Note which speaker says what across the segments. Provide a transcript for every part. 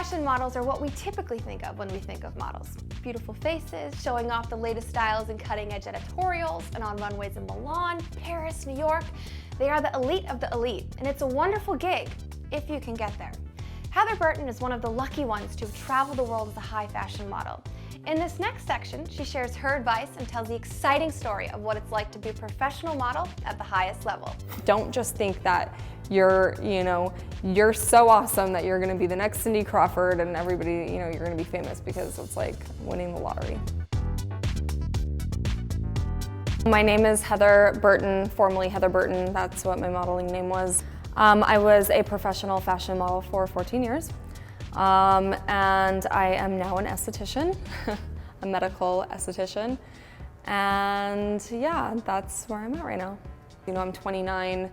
Speaker 1: Fashion models are what we typically think of when we think of models. Beautiful faces, showing off the latest styles in cutting-edge editorials and on runways in Milan, Paris, New York. They are the elite of the elite, and it's a wonderful gig, if you can get there. Heather Burton is one of the lucky ones to have traveled the world as a high fashion model. In this next section, she shares her advice and tells the exciting story of what it's like to be a professional model at the highest level.
Speaker 2: Don't just think that you're so awesome that you're gonna be the next Cindy Crawford and everybody, you're gonna be famous, because it's like winning the lottery. My name is Heather Burton, formerly Heather Burton. That's what my modeling name was. I was a professional fashion model for 14 years. And I am now an esthetician, a medical esthetician. And yeah, that's where I'm at right now. I'm 29.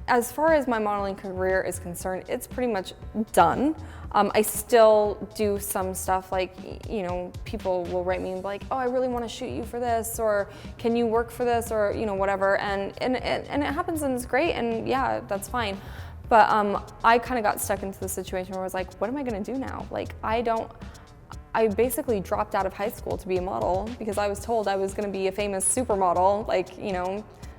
Speaker 2: As far as my modeling career is concerned, it's pretty much done. I still do some stuff like, people will write me and be like, oh, I really want to shoot you for this, or can you work for this, or whatever. And it happens and it's great, and yeah, that's fine. But I kind of got stuck into the situation where I was like, what am I gonna do now? Like, I basically dropped out of high school to be a model because I was told I was gonna be a famous supermodel, like,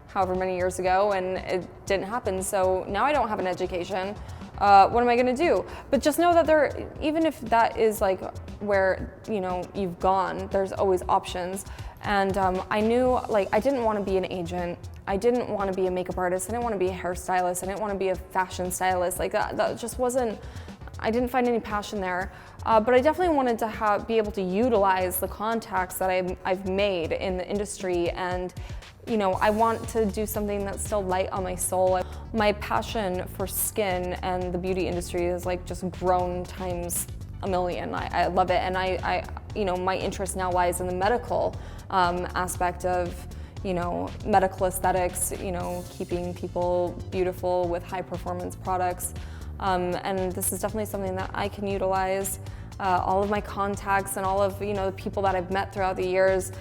Speaker 2: however many years ago, and it didn't happen. So now I don't have an education. What am I gonna do? But just know that even if that is like where, you've gone, there's always options. And I knew, like, I didn't want to be an agent. I didn't want to be a makeup artist. I didn't want to be a hairstylist. I didn't want to be a fashion stylist. Like that just wasn't, I didn't find any passion there. But I definitely wanted to be able to utilize the contacts that I've made in the industry, and I want to do something that's still light on my soul. My passion for skin and the beauty industry is like just grown times a million. I love it, and my interest now lies in the medical aspect of medical aesthetics, keeping people beautiful with high performance products. And this is definitely something that I can utilize. All of my contacts and all of the people that I've met throughout the years,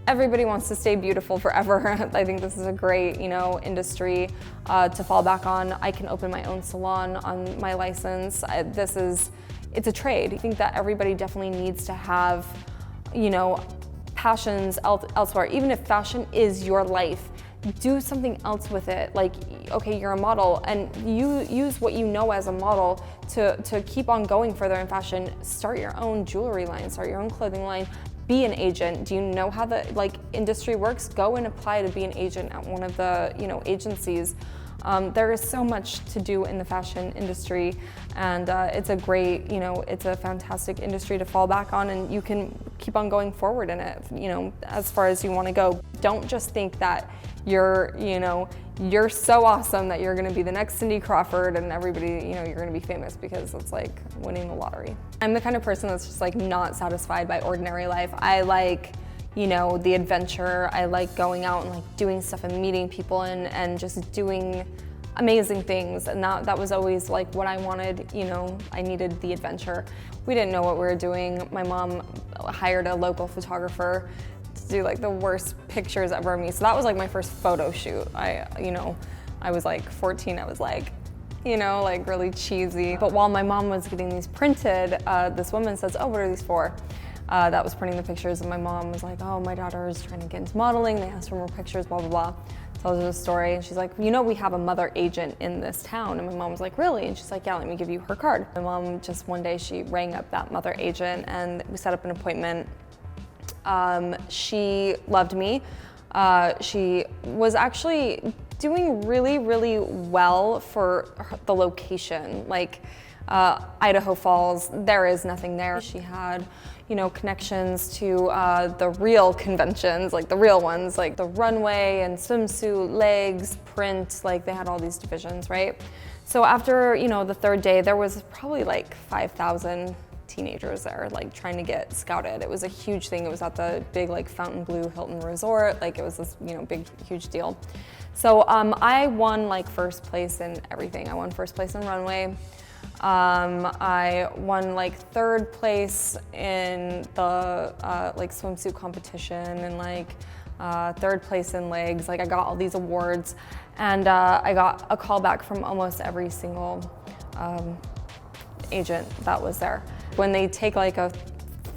Speaker 2: everybody wants to stay beautiful forever. I think this is a great industry to fall back on. I can open my own salon on my license. It's a trade. I think that everybody definitely needs to have passions elsewhere. Even if fashion is your life, do something else with it. Like, okay, you're a model, and you use what you know as a model to keep on going further in fashion. Start your own jewelry line, start your own clothing line, be an agent. Do you know how the industry works? Go and apply to be an agent at one of the agencies. There is so much to do in the fashion industry, and it's a great, it's a fantastic industry to fall back on, and you can keep on going forward in it, as far as you want to go. Don't just think that you're so awesome that you're going to be the next Cindy Crawford and everybody, you're going to be famous, because it's like winning the lottery. I'm the kind of person that's just like not satisfied by ordinary life. I like the adventure. I like going out and like doing stuff and meeting people and just doing amazing things. And that was always like what I wanted. I needed the adventure. We didn't know what we were doing. My mom hired a local photographer to do like the worst pictures ever of me. So that was like my first photo shoot. I was like 14. I was like, like really cheesy. But while my mom was getting these printed, this woman says, oh, what are these for? That was printing the pictures, and my mom was like, oh, my daughter is trying to get into modeling. They asked for more pictures, blah, blah, blah. Tells her the story, and she's like, we have a mother agent in this town. And my mom was like, really? And she's like, yeah, let me give you her card. My mom just one day, she rang up that mother agent, and we set up an appointment. She loved me. She was actually doing really, really well for the location. Like, Idaho Falls, there is nothing there. She had, connections to the real conventions, like the real ones, like the runway and swimsuit, legs, print, like they had all these divisions, right? So after, the third day, there was probably like 5,000 teenagers there, like trying to get scouted. It was a huge thing. It was at the big like Fontainebleau Hilton Resort. Like it was this, big, huge deal. So I won like first place in everything. I won first place in runway. I won like third place in the like swimsuit competition, and like third place in legs. Like I got all these awards, and I got a call back from almost every single agent that was there. When they take like a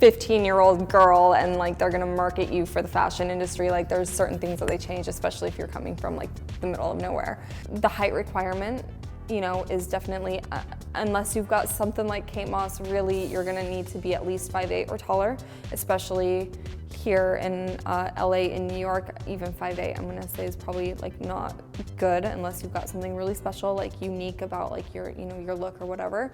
Speaker 2: 15-year-old girl and like they're gonna market you for the fashion industry, like there's certain things that they change, especially if you're coming from like the middle of nowhere. The height requirement, you know, is definitely, unless you've got something like Kate Moss, really you're gonna need to be at least 5'8" or taller, especially here in LA, in New York. Even 5'8" I'm gonna say is probably like not good unless you've got something really special, like unique about like your, you know, your look or whatever.